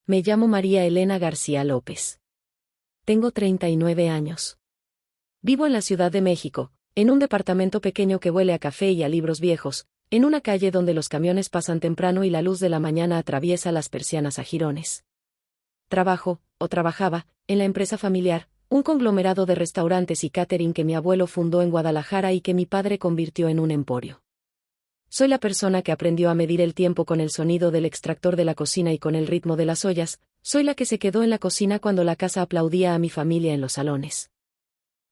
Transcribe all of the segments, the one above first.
Me llamo María Elena García López. Tengo 39 años. Vivo en la Ciudad de México, en un departamento pequeño que huele a café y a libros viejos, en una calle donde los camiones pasan temprano y la luz de la mañana atraviesa las persianas a jirones. Trabajo, o trabajaba, en la empresa familiar, un conglomerado de restaurantes y catering que mi abuelo fundó en Guadalajara y que mi padre convirtió en un emporio. Soy la persona que aprendió a medir el tiempo con el sonido del extractor de la cocina y con el ritmo de las ollas, soy la que se quedó en la cocina cuando la casa aplaudía a mi familia en los salones.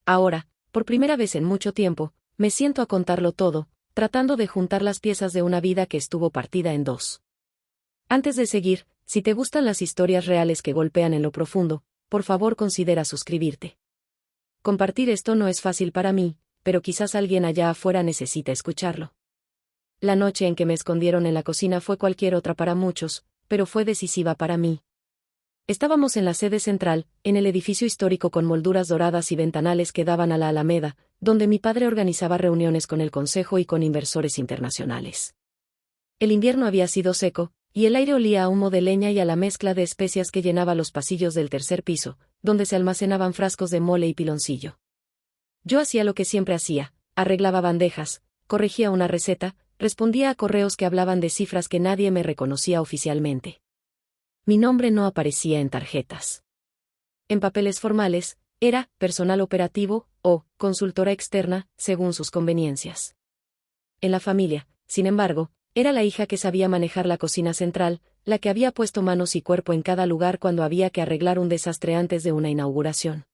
Ahora, por primera vez en mucho tiempo, me siento a contarlo todo, tratando de juntar las piezas de una vida que estuvo partida en dos. Antes de seguir, si te gustan las historias reales que golpean en lo profundo, por favor considera suscribirte. Compartir esto no es fácil para mí, pero quizás alguien allá afuera necesita escucharlo. La noche en que me escondieron en la cocina fue cualquier otra para muchos, pero fue decisiva para mí. Estábamos en la sede central, en el edificio histórico con molduras doradas y ventanales que daban a la Alameda, donde mi padre organizaba reuniones con el consejo y con inversores internacionales. El invierno había sido seco, y el aire olía a humo de leña y a la mezcla de especias que llenaba los pasillos del tercer piso, donde se almacenaban frascos de mole y piloncillo. Yo hacía lo que siempre hacía, arreglaba bandejas, corregía una receta, respondía a correos que hablaban de cifras que nadie me reconocía oficialmente. Mi nombre no aparecía en tarjetas. En papeles formales, era personal operativo o consultora externa, según sus conveniencias. En la familia, sin embargo, era la hija que sabía manejar la cocina central, la que había puesto manos y cuerpo en cada lugar cuando había que arreglar un desastre antes de una inauguración.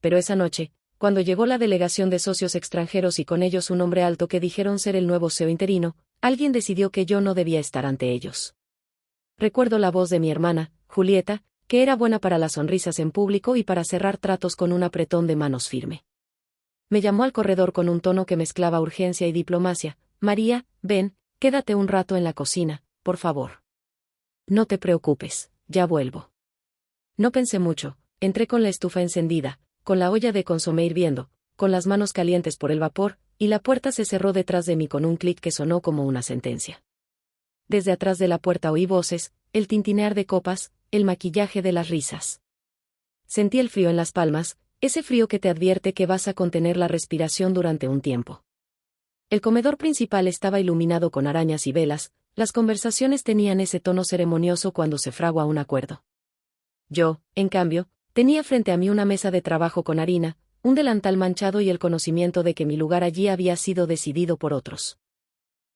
Pero esa noche, cuando llegó la delegación de socios extranjeros y con ellos un hombre alto que dijeron ser el nuevo CEO interino, alguien decidió que yo no debía estar ante ellos. Recuerdo la voz de mi hermana, Julieta, que era buena para las sonrisas en público y para cerrar tratos con un apretón de manos firme. Me llamó al corredor con un tono que mezclaba urgencia y diplomacia. María, ven, quédate un rato en la cocina, por favor. No te preocupes, ya vuelvo. No pensé mucho, entré con la estufa encendida, con la olla de consomé hirviendo, con las manos calientes por el vapor, y la puerta se cerró detrás de mí con un clic que sonó como una sentencia. Desde atrás de la puerta oí voces, el tintinear de copas, el maquillaje de las risas. Sentí el frío en las palmas, ese frío que te advierte que vas a contener la respiración durante un tiempo. El comedor principal estaba iluminado con arañas y velas, las conversaciones tenían ese tono ceremonioso cuando se fragua un acuerdo. Yo, en cambio, tenía frente a mí una mesa de trabajo con harina, un delantal manchado y el conocimiento de que mi lugar allí había sido decidido por otros.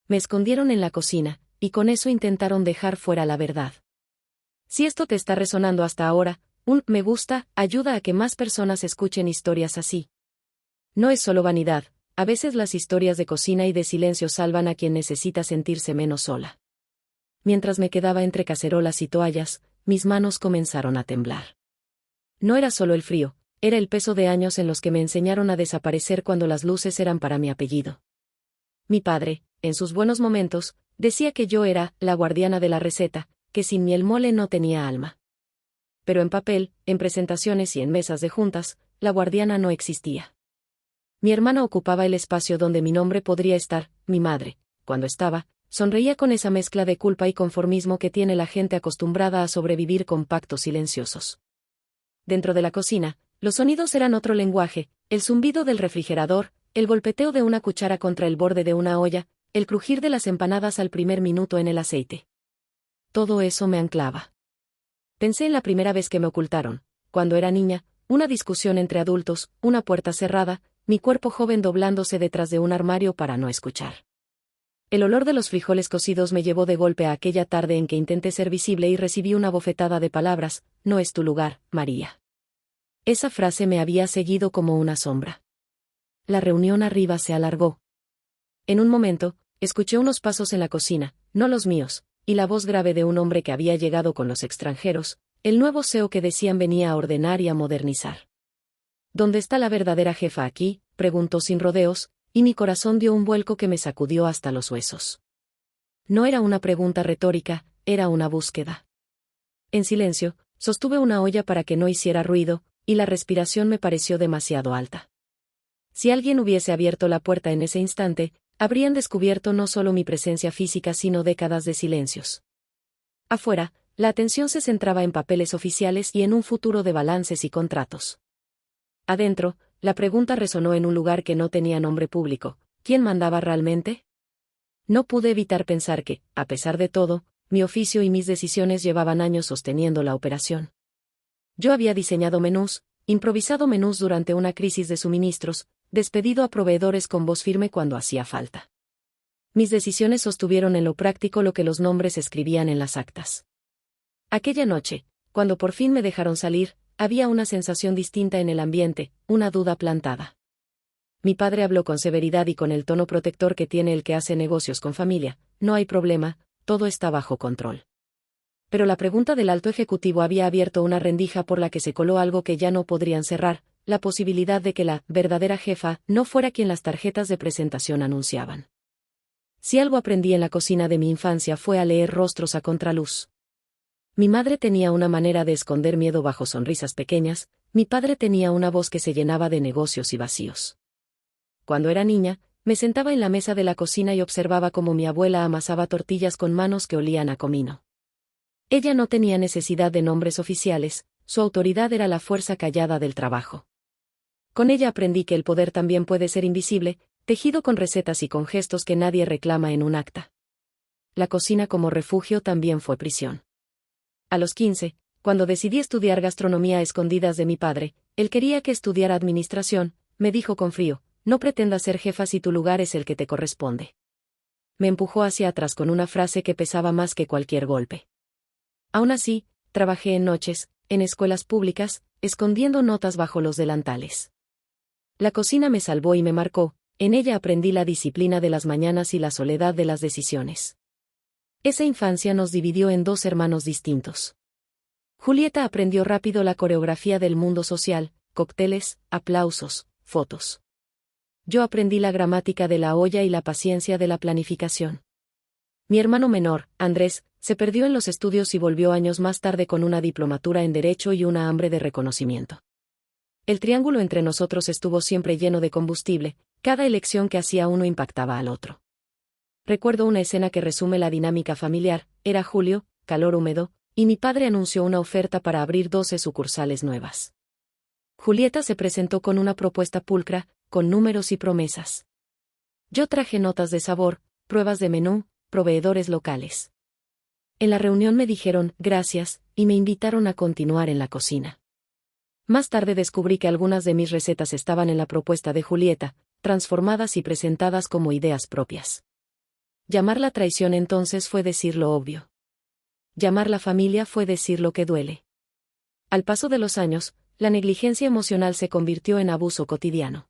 Me escondieron en la cocina, y con eso intentaron dejar fuera la verdad. Si esto te está resonando hasta ahora, un me gusta ayuda a que más personas escuchen historias así. No es solo vanidad, a veces las historias de cocina y de silencio salvan a quien necesita sentirse menos sola. Mientras me quedaba entre cacerolas y toallas, mis manos comenzaron a temblar. No era solo el frío, era el peso de años en los que me enseñaron a desaparecer cuando las luces eran para mi apellido. Mi padre, en sus buenos momentos, decía que yo era la guardiana de la receta, que sin mi el mole no tenía alma. Pero en papel, en presentaciones y en mesas de juntas, la guardiana no existía. Mi hermana ocupaba el espacio donde mi nombre podría estar. Mi madre, cuando estaba, sonreía con esa mezcla de culpa y conformismo que tiene la gente acostumbrada a sobrevivir con pactos silenciosos. Dentro de la cocina, los sonidos eran otro lenguaje, el zumbido del refrigerador, el golpeteo de una cuchara contra el borde de una olla, el crujir de las empanadas al primer minuto en el aceite. Todo eso me anclaba. Pensé en la primera vez que me ocultaron, cuando era niña, una discusión entre adultos, una puerta cerrada, mi cuerpo joven doblándose detrás de un armario para no escuchar. El olor de los frijoles cocidos me llevó de golpe a aquella tarde en que intenté ser visible y recibí una bofetada de palabras, no es tu lugar, María. Esa frase me había seguido como una sombra. La reunión arriba se alargó. En un momento, escuché unos pasos en la cocina, no los míos, y la voz grave de un hombre que había llegado con los extranjeros, el nuevo CEO que decían venía a ordenar y a modernizar. ¿Dónde está la verdadera jefa aquí?, preguntó sin rodeos, y mi corazón dio un vuelco que me sacudió hasta los huesos. No era una pregunta retórica, era una búsqueda. En silencio, sostuve una olla para que no hiciera ruido, y la respiración me pareció demasiado alta. Si alguien hubiese abierto la puerta en ese instante, habrían descubierto no solo mi presencia física sino décadas de silencios. Afuera, La atención se centraba en papeles oficiales y en un futuro de balances y contratos. Adentro, la pregunta resonó en un lugar que no tenía nombre público: ¿quién mandaba realmente? No pude evitar pensar que, a pesar de todo, mi oficio y mis decisiones llevaban años sosteniendo la operación. Yo había diseñado menús, improvisado menús durante una crisis de suministros, despedido a proveedores con voz firme cuando hacía falta. Mis decisiones sostuvieron en lo práctico lo que los nombres escribían en las actas. Aquella noche, cuando por fin me dejaron salir, había una sensación distinta en el ambiente, una duda plantada. Mi padre habló con severidad y con el tono protector que tiene el que hace negocios con familia: no hay problema, todo está bajo control. Pero la pregunta del alto ejecutivo había abierto una rendija por la que se coló algo que ya no podrían cerrar: la posibilidad de que la verdadera jefa no fuera quien las tarjetas de presentación anunciaban. Si algo aprendí en la cocina de mi infancia fue a leer rostros a contraluz. Mi madre tenía una manera de esconder miedo bajo sonrisas pequeñas, mi padre tenía una voz que se llenaba de negocios y vacíos. Cuando era niña, me sentaba en la mesa de la cocina y observaba cómo mi abuela amasaba tortillas con manos que olían a comino. Ella no tenía necesidad de nombres oficiales, su autoridad era la fuerza callada del trabajo. Con ella aprendí que el poder también puede ser invisible, tejido con recetas y con gestos que nadie reclama en un acta. La cocina como refugio también fue prisión. A los 15, cuando decidí estudiar gastronomía a escondidas de mi padre, él quería que estudiara administración, me dijo con frío: no pretendas ser jefa si tu lugar es el que te corresponde. Me empujó hacia atrás con una frase que pesaba más que cualquier golpe. Aún así, trabajé en noches, en escuelas públicas, escondiendo notas bajo los delantales. La cocina me salvó y me marcó, en ella aprendí la disciplina de las mañanas y la soledad de las decisiones. Esa infancia nos dividió en dos hermanos distintos. Julieta aprendió rápido la coreografía del mundo social: cócteles, aplausos, fotos. Yo aprendí la gramática de la olla y la paciencia de la planificación. Mi hermano menor, Andrés, se perdió en los estudios y volvió años más tarde con una diplomatura en Derecho y una hambre de reconocimiento. El triángulo entre nosotros estuvo siempre lleno de combustible, cada elección que hacía uno impactaba al otro. Recuerdo una escena que resume la dinámica familiar: era julio, calor húmedo, y mi padre anunció una oferta para abrir 12 sucursales nuevas. Julieta se presentó con una propuesta pulcra, con números y promesas. Yo traje notas de sabor, pruebas de menú, proveedores locales. En la reunión me dijeron gracias, y me invitaron a continuar en la cocina. Más tarde descubrí que algunas de mis recetas estaban en la propuesta de Julieta, transformadas y presentadas como ideas propias. Llamarla traición entonces fue decir lo obvio. Llamar la familia fue decir lo que duele. Al paso de los años, la negligencia emocional se convirtió en abuso cotidiano.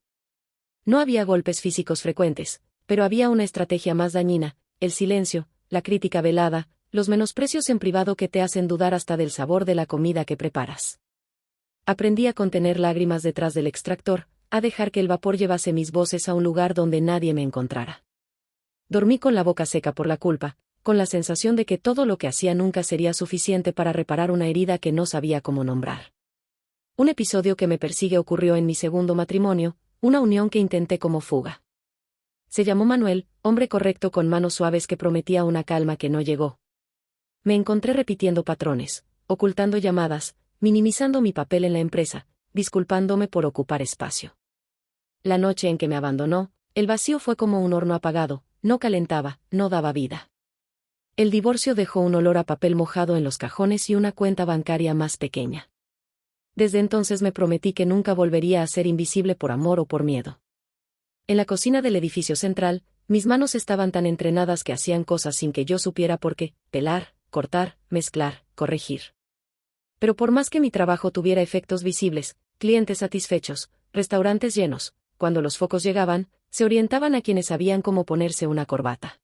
No había golpes físicos frecuentes, pero había una estrategia más dañina: el silencio, la crítica velada, los menosprecios en privado que te hacen dudar hasta del sabor de la comida que preparas. Aprendí a contener lágrimas detrás del extractor, a dejar que el vapor llevase mis voces a un lugar donde nadie me encontrara. Dormí con la boca seca por la culpa, con la sensación de que todo lo que hacía nunca sería suficiente para reparar una herida que no sabía cómo nombrar. Un episodio que me persigue ocurrió en mi segundo matrimonio, una unión que intenté como fuga. Se llamó Manuel, hombre correcto con manos suaves que prometía una calma que no llegó. Me encontré repitiendo patrones, ocultando llamadas, minimizando mi papel en la empresa, disculpándome por ocupar espacio. La noche en que me abandonó, el vacío fue como un horno apagado: no calentaba, no daba vida. El divorcio dejó un olor a papel mojado en los cajones y una cuenta bancaria más pequeña. Desde entonces me prometí que nunca volvería a ser invisible por amor o por miedo. En la cocina del edificio central, mis manos estaban tan entrenadas que hacían cosas sin que yo supiera por qué: pelar, cortar, mezclar, corregir. Pero por más que mi trabajo tuviera efectos visibles, clientes satisfechos, restaurantes llenos, cuando los focos llegaban, se orientaban a quienes sabían cómo ponerse una corbata.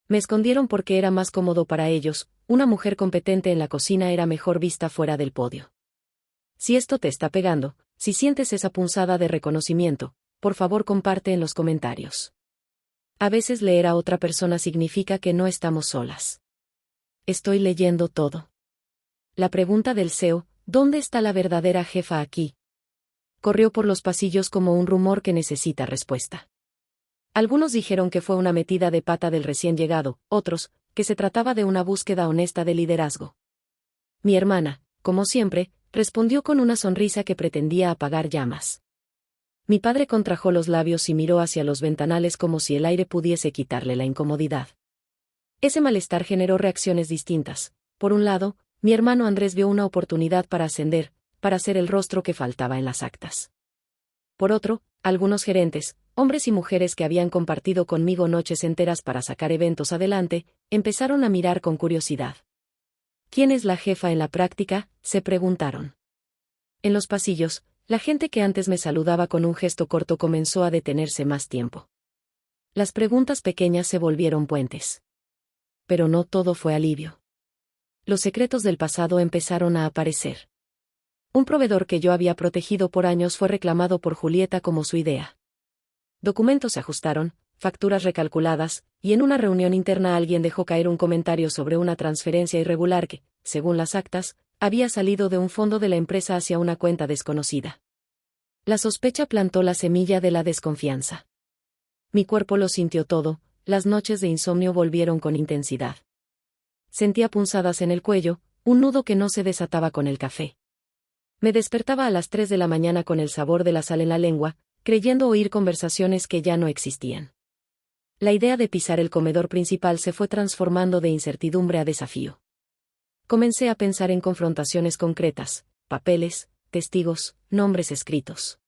Me escondieron porque era más cómodo para ellos: una mujer competente en la cocina era mejor vista fuera del podio. Si esto te está pegando, si sientes esa punzada de reconocimiento, por favor comparte en los comentarios. A veces leer a otra persona significa que no estamos solas. Estoy leyendo todo. La pregunta del CEO: ¿dónde está la verdadera jefa aquí?, corrió por los pasillos como un rumor que necesita respuesta. Algunos dijeron que fue una metida de pata del recién llegado, otros, que se trataba de una búsqueda honesta de liderazgo. Mi hermana, como siempre, respondió con una sonrisa que pretendía apagar llamas. Mi padre contrajo los labios y miró hacia los ventanales como si el aire pudiese quitarle la incomodidad. Ese malestar generó reacciones distintas. Por un lado, mi hermano Andrés vio una oportunidad para ascender, para ser el rostro que faltaba en las actas. Por otro, algunos gerentes, hombres y mujeres que habían compartido conmigo noches enteras para sacar eventos adelante, empezaron a mirar con curiosidad. ¿Quién es la jefa en la práctica?, se preguntaron. En los pasillos, la gente que antes me saludaba con un gesto corto comenzó a detenerse más tiempo. Las preguntas pequeñas se volvieron puentes. Pero no todo fue alivio. Los secretos del pasado empezaron a aparecer. Un proveedor que yo había protegido por años fue reclamado por Julieta como su idea. Documentos se ajustaron, facturas recalculadas, y en una reunión interna alguien dejó caer un comentario sobre una transferencia irregular que, según las actas, había salido de un fondo de la empresa hacia una cuenta desconocida. La sospecha plantó la semilla de la desconfianza. Mi cuerpo lo sintió todo, las noches de insomnio volvieron con intensidad. Sentía punzadas en el cuello, un nudo que no se desataba con el café. Me despertaba a las 3 de la mañana con el sabor de la sal en la lengua, creyendo oír conversaciones que ya no existían. La idea de pisar el comedor principal se fue transformando de incertidumbre a desafío. Comencé a pensar en confrontaciones concretas, papeles, testigos, nombres escritos.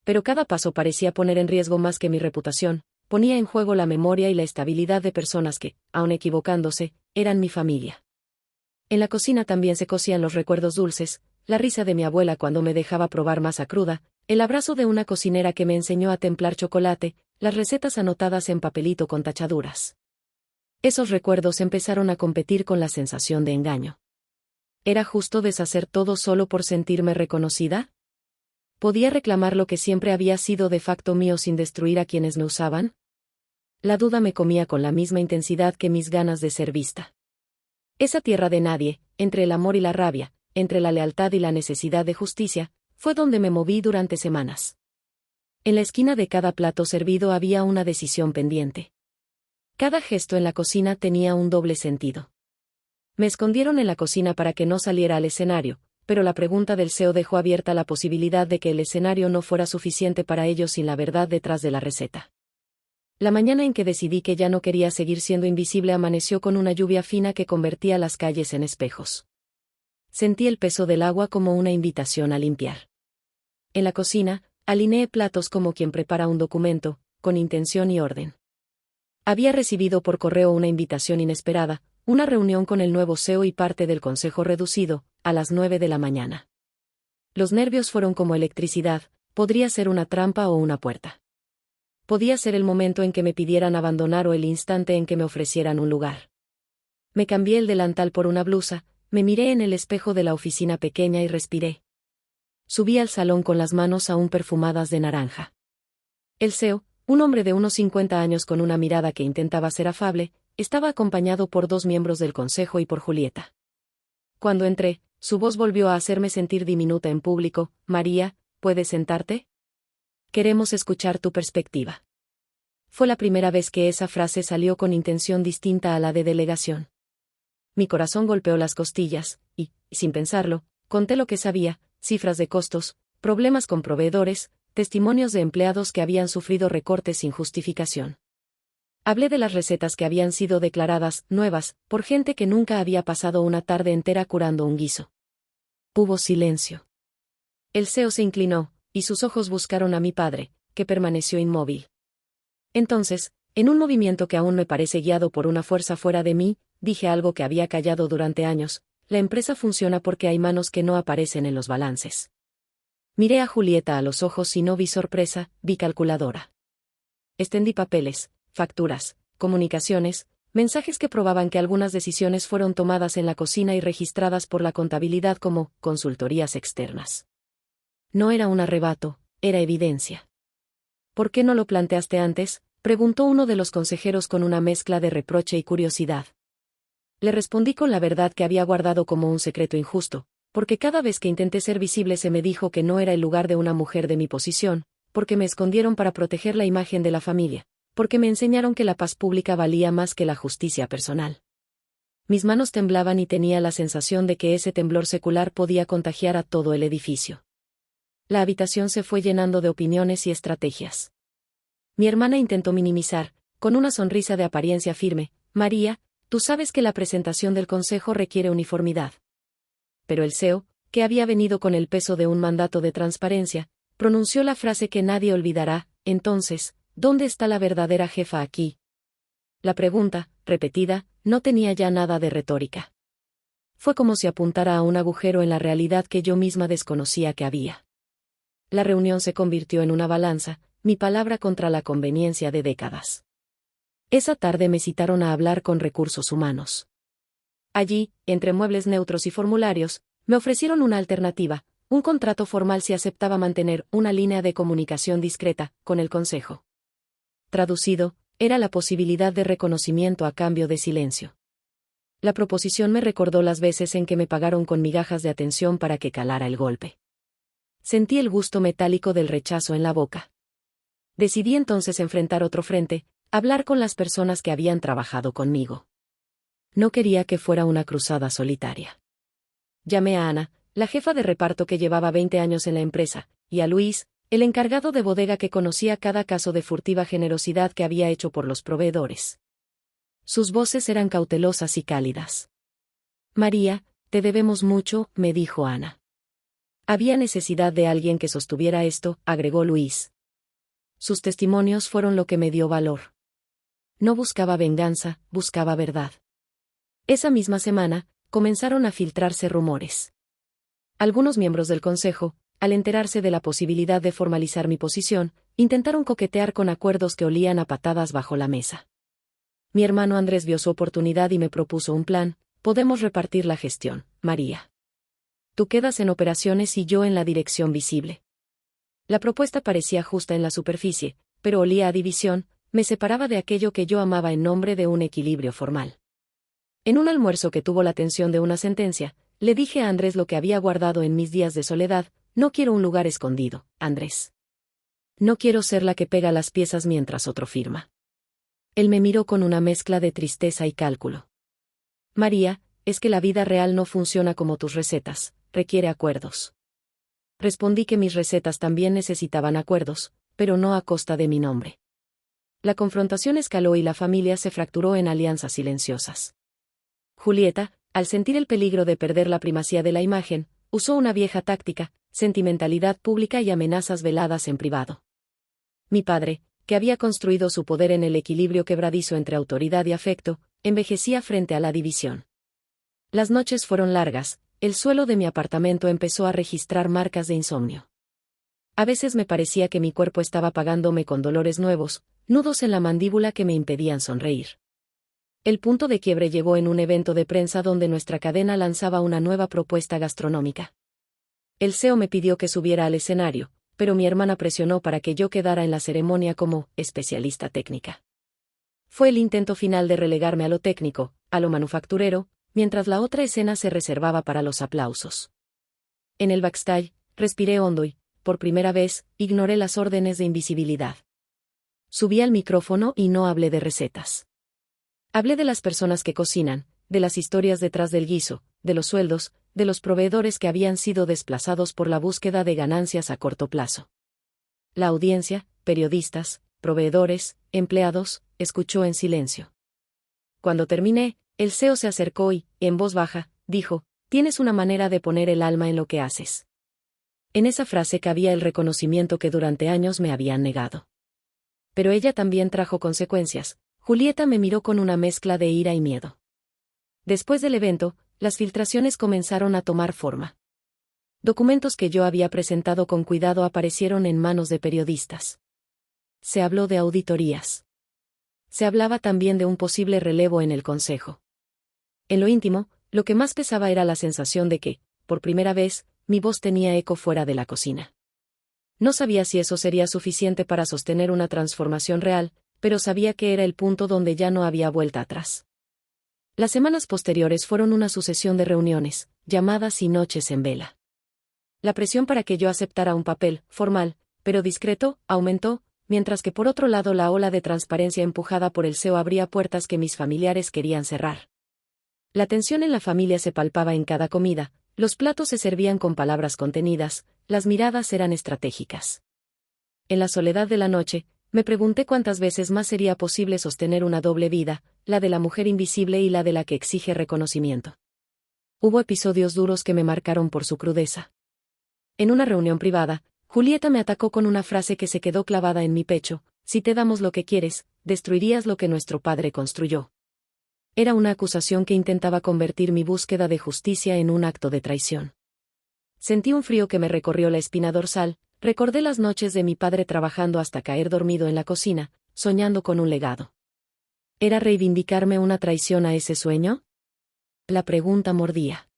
Pero cada paso parecía poner en riesgo más que mi reputación, ponía en juego la memoria y la estabilidad de personas que, aun equivocándose, eran mi familia. En la cocina también se cocían los recuerdos dulces, la risa de mi abuela cuando me dejaba probar masa cruda, el abrazo de una cocinera que me enseñó a templar chocolate, las recetas anotadas en papelito con tachaduras. Esos recuerdos empezaron a competir con la sensación de engaño. ¿Era justo deshacer todo solo por sentirme reconocida? ¿Podía reclamar lo que siempre había sido de facto mío sin destruir a quienes me usaban? La duda me comía con la misma intensidad que mis ganas de ser vista. Esa tierra de nadie, entre el amor y la rabia, entre la lealtad y la necesidad de justicia, fue donde me moví durante semanas. En la esquina de cada plato servido había una decisión pendiente. Cada gesto en la cocina tenía un doble sentido. Me escondieron en la cocina para que no saliera al escenario, pero la pregunta del CEO dejó abierta la posibilidad de que el escenario no fuera suficiente para ellos sin la verdad detrás de la receta. La mañana en que decidí que ya no quería seguir siendo invisible amaneció con una lluvia fina que convertía las calles en espejos. Sentí el peso del agua como una invitación a limpiar. En la cocina, alineé platos como quien prepara un documento, con intención y orden. Había recibido por correo una invitación inesperada, una reunión con el nuevo CEO y parte del consejo reducido, a las 9 de la mañana. Los nervios fueron como electricidad, podría ser una trampa o una puerta. Podía ser el momento en que me pidieran abandonar o el instante en que me ofrecieran un lugar. Me cambié el delantal por una blusa, me miré en el espejo de la oficina pequeña y respiré. Subí al salón con las manos aún perfumadas de naranja. El CEO, un hombre de unos 50 años con una mirada que intentaba ser afable, estaba acompañado por 2 miembros del consejo y por Julieta. Cuando entré, su voz volvió a hacerme sentir diminuta en público. María, ¿puedes sentarte? Queremos escuchar tu perspectiva. Fue la primera vez que esa frase salió con intención distinta a la de delegación. Mi corazón golpeó las costillas, y, sin pensarlo, conté lo que sabía, cifras de costos, problemas con proveedores, testimonios de empleados que habían sufrido recortes sin justificación. Hablé de las recetas que habían sido declaradas nuevas por gente que nunca había pasado una tarde entera curando un guiso. Hubo silencio. El CEO se inclinó, y sus ojos buscaron a mi padre, que permaneció inmóvil. Entonces, en un movimiento que aún me parece guiado por una fuerza fuera de mí, dije algo que había callado durante años: la empresa funciona porque hay manos que no aparecen en los balances. Miré a Julieta a los ojos y no vi sorpresa, vi calculadora. Extendí papeles, facturas, comunicaciones, mensajes que probaban que algunas decisiones fueron tomadas en la cocina y registradas por la contabilidad como consultorías externas. No era un arrebato, era evidencia. ¿Por qué no lo planteaste antes?, preguntó uno de los consejeros con una mezcla de reproche y curiosidad. Le respondí con la verdad que había guardado como un secreto injusto, porque cada vez que intenté ser visible se me dijo que no era el lugar de una mujer de mi posición, porque me escondieron para proteger la imagen de la familia, porque me enseñaron que la paz pública valía más que la justicia personal. Mis manos temblaban y tenía la sensación de que ese temblor secular podía contagiar a todo el edificio. La habitación se fue llenando de opiniones y estrategias. Mi hermana intentó minimizar, con una sonrisa de apariencia firme: María, tú sabes que la presentación del consejo requiere uniformidad. Pero el CEO, que había venido con el peso de un mandato de transparencia, pronunció la frase que nadie olvidará: entonces, ¿dónde está la verdadera jefa aquí? La pregunta, repetida, no tenía ya nada de retórica. Fue como si apuntara a un agujero en la realidad que yo misma desconocía que había. La reunión se convirtió en una balanza, mi palabra contra la conveniencia de décadas. Esa tarde me citaron a hablar con recursos humanos. Allí, entre muebles neutros y formularios, me ofrecieron una alternativa: un contrato formal si aceptaba mantener una línea de comunicación discreta con el consejo. Traducido, era la posibilidad de reconocimiento a cambio de silencio. La proposición me recordó las veces en que me pagaron con migajas de atención para que calara el golpe. Sentí el gusto metálico del rechazo en la boca. Decidí entonces enfrentar otro frente, hablar con las personas que habían trabajado conmigo. No quería que fuera una cruzada solitaria. Llamé a Ana, la jefa de reparto que llevaba 20 años en la empresa, y a Luis, el encargado de bodega que conocía cada caso de furtiva generosidad que había hecho por los proveedores. Sus voces eran cautelosas y cálidas. María, te debemos mucho, me dijo Ana. Había necesidad de alguien que sostuviera esto, agregó Luis. Sus testimonios fueron lo que me dio valor. No buscaba venganza, buscaba verdad. Esa misma semana, comenzaron a filtrarse rumores. Algunos miembros del consejo, al enterarse de la posibilidad de formalizar mi posición, intentaron coquetear con acuerdos que olían a patadas bajo la mesa. Mi hermano Andrés vio su oportunidad y me propuso un plan: podemos repartir la gestión, María. Tú quedas en operaciones y yo en la dirección visible. La propuesta parecía justa en la superficie, pero olía a división, me separaba de aquello que yo amaba en nombre de un equilibrio formal. En un almuerzo que tuvo la tensión de una sentencia, le dije a Andrés lo que había guardado en mis días de soledad: no quiero un lugar escondido, Andrés. No quiero ser la que pega las piezas mientras otro firma. Él me miró con una mezcla de tristeza y cálculo. María, es que la vida real no funciona como tus recetas, requiere acuerdos. Respondí que mis recetas también necesitaban acuerdos, pero no a costa de mi nombre. La confrontación escaló y la familia se fracturó en alianzas silenciosas. Julieta, al sentir el peligro de perder la primacía de la imagen, usó una vieja táctica: sentimentalidad pública y amenazas veladas en privado. Mi padre, que había construido su poder en el equilibrio quebradizo entre autoridad y afecto, envejecía frente a la división. Las noches fueron largas, el suelo de mi apartamento empezó a registrar marcas de insomnio. A veces me parecía que mi cuerpo estaba pagándome con dolores nuevos, nudos en la mandíbula que me impedían sonreír. El punto de quiebre llegó en un evento de prensa donde nuestra cadena lanzaba una nueva propuesta gastronómica. El CEO me pidió que subiera al escenario, pero mi hermana presionó para que yo quedara en la ceremonia como especialista técnica. Fue el intento final de relegarme a lo técnico, a lo manufacturero, mientras la otra escena se reservaba para los aplausos. En el backstage, respiré hondo y, por primera vez, ignoré las órdenes de invisibilidad. Subí al micrófono y no hablé de recetas. Hablé de las personas que cocinan, de las historias detrás del guiso, de los sueldos, de los proveedores que habían sido desplazados por la búsqueda de ganancias a corto plazo. La audiencia, periodistas, proveedores, empleados, escuchó en silencio. Cuando terminé, el CEO se acercó y, en voz baja, dijo: tienes una manera de poner el alma en lo que haces. En esa frase cabía el reconocimiento que durante años me habían negado. Pero ella también trajo consecuencias. Julieta me miró con una mezcla de ira y miedo. Después del evento, las filtraciones comenzaron a tomar forma. Documentos que yo había presentado con cuidado aparecieron en manos de periodistas. Se habló de auditorías. Se hablaba también de un posible relevo en el consejo. En lo íntimo, lo que más pesaba era la sensación de que, por primera vez, mi voz tenía eco fuera de la cocina. No sabía si eso sería suficiente para sostener una transformación real, pero sabía que era el punto donde ya no había vuelta atrás. Las semanas posteriores fueron una sucesión de reuniones, llamadas y noches en vela. La presión para que yo aceptara un papel, formal, pero discreto, aumentó, mientras que por otro lado la ola de transparencia empujada por el CEO abría puertas que mis familiares querían cerrar. La tensión en la familia se palpaba en cada comida, los platos se servían con palabras contenidas, las miradas eran estratégicas. En la soledad de la noche, me pregunté cuántas veces más sería posible sostener una doble vida, la de la mujer invisible y la de la que exige reconocimiento. Hubo episodios duros que me marcaron por su crudeza. En una reunión privada, Julieta me atacó con una frase que se quedó clavada en mi pecho: si te damos lo que quieres, destruirías lo que nuestro padre construyó. Era una acusación que intentaba convertir mi búsqueda de justicia en un acto de traición. Sentí un frío que me recorrió la espina dorsal, recordé las noches de mi padre trabajando hasta caer dormido en la cocina, soñando con un legado. ¿Era reivindicarme una traición a ese sueño? La pregunta mordía.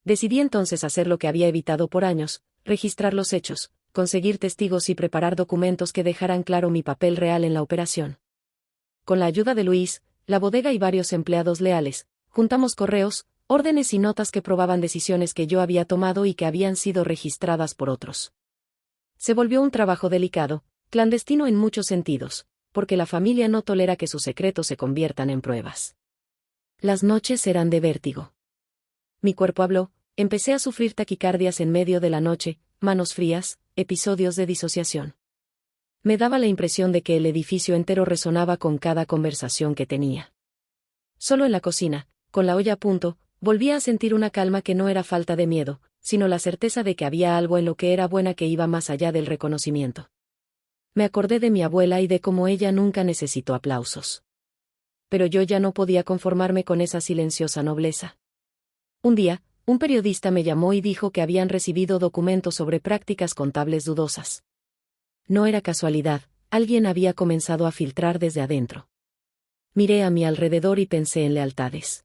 Decidí entonces hacer lo que había evitado por años: registrar los hechos, conseguir testigos y preparar documentos que dejaran claro mi papel real en la operación. Con la ayuda de Luis, la bodega y varios empleados leales, juntamos correos, órdenes y notas que probaban decisiones que yo había tomado y que habían sido registradas por otros. Se volvió un trabajo delicado, clandestino en muchos sentidos, porque la familia no tolera que sus secretos se conviertan en pruebas. Las noches eran de vértigo. Mi cuerpo habló, empecé a sufrir taquicardias en medio de la noche, manos frías, episodios de disociación. Me daba la impresión de que el edificio entero resonaba con cada conversación que tenía. Solo en la cocina, con la olla a punto, volvía a sentir una calma que no era falta de miedo, sino la certeza de que había algo en lo que era buena que iba más allá del reconocimiento. Me acordé de mi abuela y de cómo ella nunca necesitó aplausos. Pero yo ya no podía conformarme con esa silenciosa nobleza. Un día, un periodista me llamó y dijo que habían recibido documentos sobre prácticas contables dudosas. No era casualidad, alguien había comenzado a filtrar desde adentro. Miré a mi alrededor y pensé en lealtades.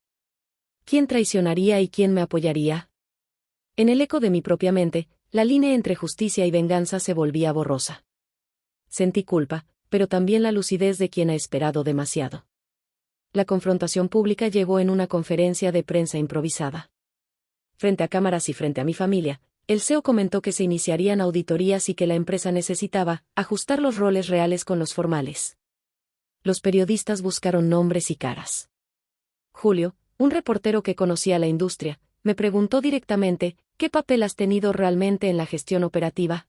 ¿Quién traicionaría y quién me apoyaría? En el eco de mi propia mente, la línea entre justicia y venganza se volvía borrosa. Sentí culpa, pero también la lucidez de quien ha esperado demasiado. La confrontación pública llegó en una conferencia de prensa improvisada. Frente a cámaras y frente a mi familia, el CEO comentó que se iniciarían auditorías y que la empresa necesitaba ajustar los roles reales con los formales. Los periodistas buscaron nombres y caras. Julio, un reportero que conocía la industria, me preguntó directamente: ¿qué papel has tenido realmente en la gestión operativa?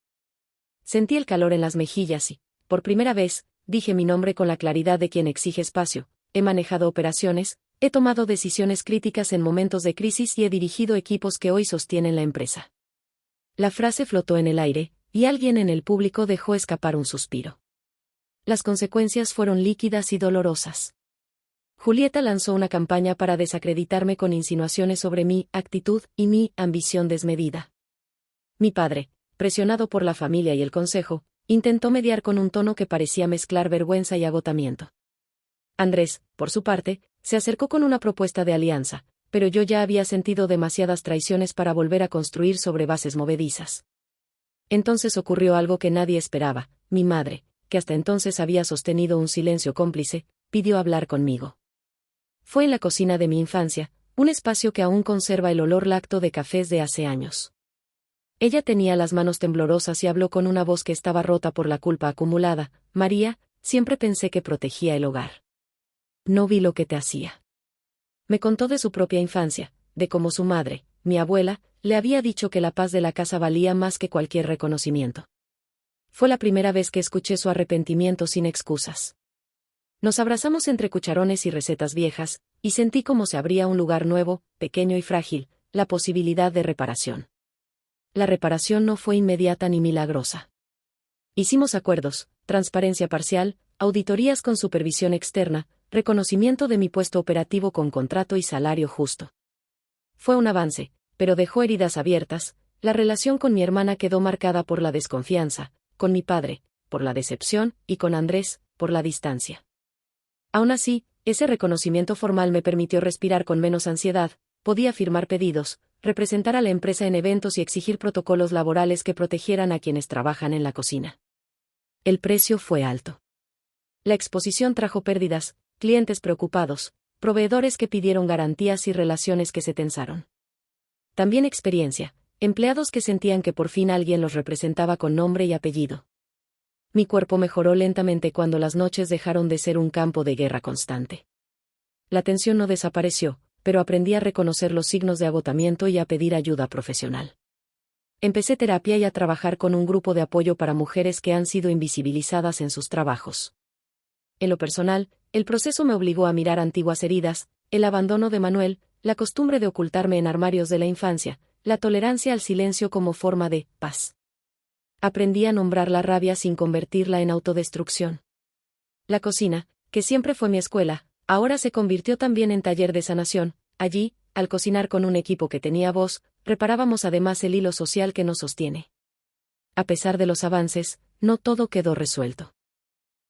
Sentí el calor en las mejillas y, por primera vez, dije mi nombre con la claridad de quien exige espacio. He manejado operaciones, he tomado decisiones críticas en momentos de crisis y he dirigido equipos que hoy sostienen la empresa. La frase flotó en el aire, y alguien en el público dejó escapar un suspiro. Las consecuencias fueron líquidas y dolorosas. Julieta lanzó una campaña para desacreditarme con insinuaciones sobre mi actitud y mi ambición desmedida. Mi padre, presionado por la familia y el consejo, intentó mediar con un tono que parecía mezclar vergüenza y agotamiento. Andrés, por su parte, se acercó con una propuesta de alianza, pero yo ya había sentido demasiadas traiciones para volver a construir sobre bases movedizas. Entonces ocurrió algo que nadie esperaba: mi madre, que hasta entonces había sostenido un silencio cómplice, pidió hablar conmigo. Fue en la cocina de mi infancia, un espacio que aún conserva el olor lácteo de cafés de hace años. Ella tenía las manos temblorosas y habló con una voz que estaba rota por la culpa acumulada: María, siempre pensé que protegía el hogar. No vi lo que te hacía. Me contó de su propia infancia, de cómo su madre, mi abuela, le había dicho que la paz de la casa valía más que cualquier reconocimiento. Fue la primera vez que escuché su arrepentimiento sin excusas. Nos abrazamos entre cucharones y recetas viejas, y sentí como se abría un lugar nuevo, pequeño y frágil, la posibilidad de reparación. La reparación no fue inmediata ni milagrosa. Hicimos acuerdos, transparencia parcial, auditorías con supervisión externa, reconocimiento de mi puesto operativo con contrato y salario justo. Fue un avance, pero dejó heridas abiertas. La relación con mi hermana quedó marcada por la desconfianza, con mi padre, por la decepción, y con Andrés, por la distancia. Aún así, ese reconocimiento formal me permitió respirar con menos ansiedad. Podía firmar pedidos, representar a la empresa en eventos y exigir protocolos laborales que protegieran a quienes trabajan en la cocina. El precio fue alto. La exposición trajo pérdidas, clientes preocupados, proveedores que pidieron garantías y relaciones que se tensaron. También experiencia, empleados que sentían que por fin alguien los representaba con nombre y apellido. Mi cuerpo mejoró lentamente cuando las noches dejaron de ser un campo de guerra constante. La tensión no desapareció, pero aprendí a reconocer los signos de agotamiento y a pedir ayuda profesional. Empecé terapia y a trabajar con un grupo de apoyo para mujeres que han sido invisibilizadas en sus trabajos. En lo personal, el proceso me obligó a mirar antiguas heridas, el abandono de Manuel, la costumbre de ocultarme en armarios de la infancia, la tolerancia al silencio como forma de paz. Aprendí a nombrar la rabia sin convertirla en autodestrucción. La cocina, que siempre fue mi escuela, ahora se convirtió también en taller de sanación. Allí, al cocinar con un equipo que tenía voz, reparábamos además el hilo social que nos sostiene. A pesar de los avances, no todo quedó resuelto.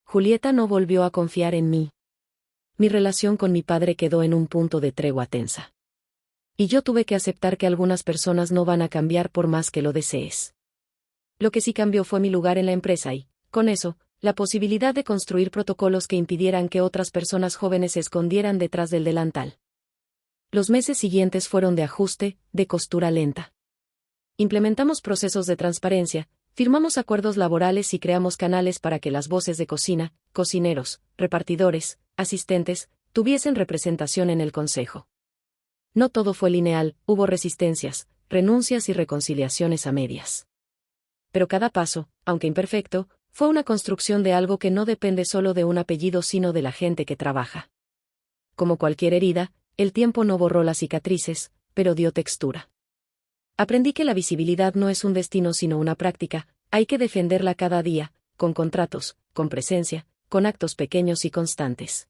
Julieta no volvió a confiar en mí. Mi relación con mi padre quedó en un punto de tregua tensa. Y yo tuve que aceptar que algunas personas no van a cambiar por más que lo desees. Lo que sí cambió fue mi lugar en la empresa y, con eso, la posibilidad de construir protocolos que impidieran que otras personas jóvenes se escondieran detrás del delantal. Los meses siguientes fueron de ajuste, de costura lenta. Implementamos procesos de transparencia, firmamos acuerdos laborales y creamos canales para que las voces de cocina, cocineros, repartidores, asistentes, tuviesen representación en el consejo. No todo fue lineal, hubo resistencias, renuncias y reconciliaciones a medias. Pero cada paso, aunque imperfecto, fue una construcción de algo que no depende solo de un apellido sino de la gente que trabaja. Como cualquier herida, el tiempo no borró las cicatrices, pero dio textura. Aprendí que la visibilidad no es un destino sino una práctica, hay que defenderla cada día, con contratos, con presencia, con actos pequeños y constantes.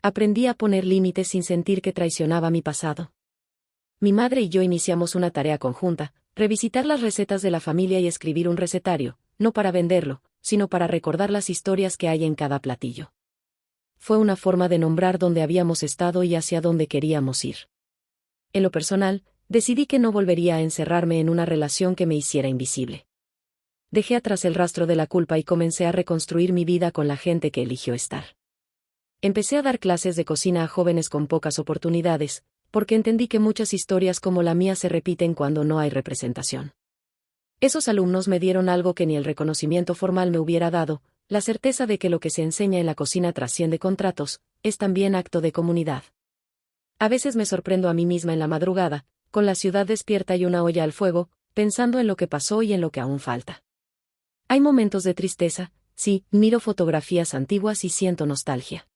Aprendí a poner límites sin sentir que traicionaba mi pasado. Mi madre y yo iniciamos una tarea conjunta, revisitar las recetas de la familia y escribir un recetario, no para venderlo, sino para recordar las historias que hay en cada platillo. Fue una forma de nombrar dónde habíamos estado y hacia dónde queríamos ir. En lo personal, decidí que no volvería a encerrarme en una relación que me hiciera invisible. Dejé atrás el rastro de la culpa y comencé a reconstruir mi vida con la gente que eligió estar. Empecé a dar clases de cocina a jóvenes con pocas oportunidades, porque entendí que muchas historias como la mía se repiten cuando no hay representación. Esos alumnos me dieron algo que ni el reconocimiento formal me hubiera dado, la certeza de que lo que se enseña en la cocina trasciende contratos, es también acto de comunidad. A veces me sorprendo a mí misma en la madrugada, con la ciudad despierta y una olla al fuego, pensando en lo que pasó y en lo que aún falta. Hay momentos de tristeza, sí, miro fotografías antiguas y siento nostalgia.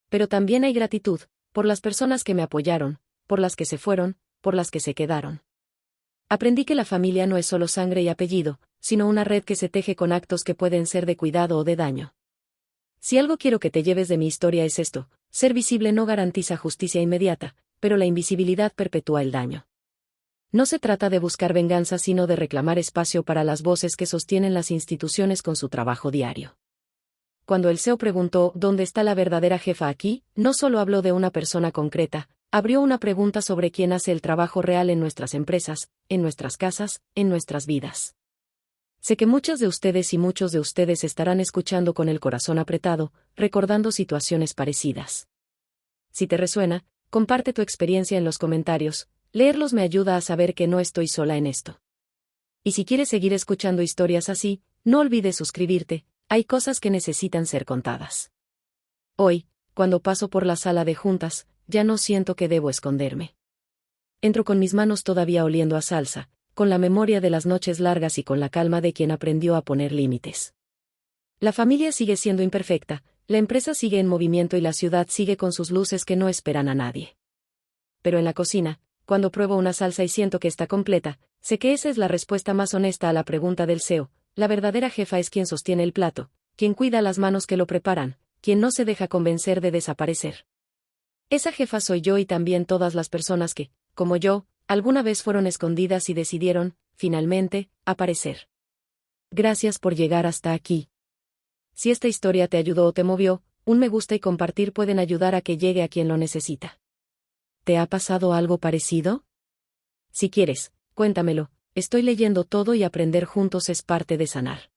Pero también hay gratitud, por las personas que me apoyaron, por las que se fueron, por las que se quedaron. Aprendí que la familia no es solo sangre y apellido, sino una red que se teje con actos que pueden ser de cuidado o de daño. Si algo quiero que te lleves de mi historia es esto: ser visible no garantiza justicia inmediata, pero la invisibilidad perpetúa el daño. No se trata de buscar venganza sino de reclamar espacio para las voces que sostienen las instituciones con su trabajo diario. Cuando el CEO preguntó ¿dónde está la verdadera jefa aquí?, no solo habló de una persona concreta, abrió una pregunta sobre quién hace el trabajo real en nuestras empresas, en nuestras casas, en nuestras vidas. Sé que muchas de ustedes y muchos de ustedes estarán escuchando con el corazón apretado, recordando situaciones parecidas. Si te resuena, comparte tu experiencia en los comentarios, leerlos me ayuda a saber que no estoy sola en esto. Y si quieres seguir escuchando historias así, no olvides suscribirte, hay cosas que necesitan ser contadas. Hoy, cuando paso por la sala de juntas, ya no siento que debo esconderme. Entro con mis manos todavía oliendo a salsa, con la memoria de las noches largas y con la calma de quien aprendió a poner límites. La familia sigue siendo imperfecta, la empresa sigue en movimiento y la ciudad sigue con sus luces que no esperan a nadie. Pero en la cocina, cuando pruebo una salsa y siento que está completa, sé que esa es la respuesta más honesta a la pregunta del CEO. La verdadera jefa es quien sostiene el plato, quien cuida las manos que lo preparan, quien no se deja convencer de desaparecer. Esa jefa soy yo y también todas las personas que, como yo, alguna vez fueron escondidas y decidieron, finalmente, aparecer. Gracias por llegar hasta aquí. Si esta historia te ayudó o te movió, un me gusta y compartir pueden ayudar a que llegue a quien lo necesita. ¿Te ha pasado algo parecido? Si quieres, cuéntamelo, estoy leyendo todo y aprender juntos es parte de sanar.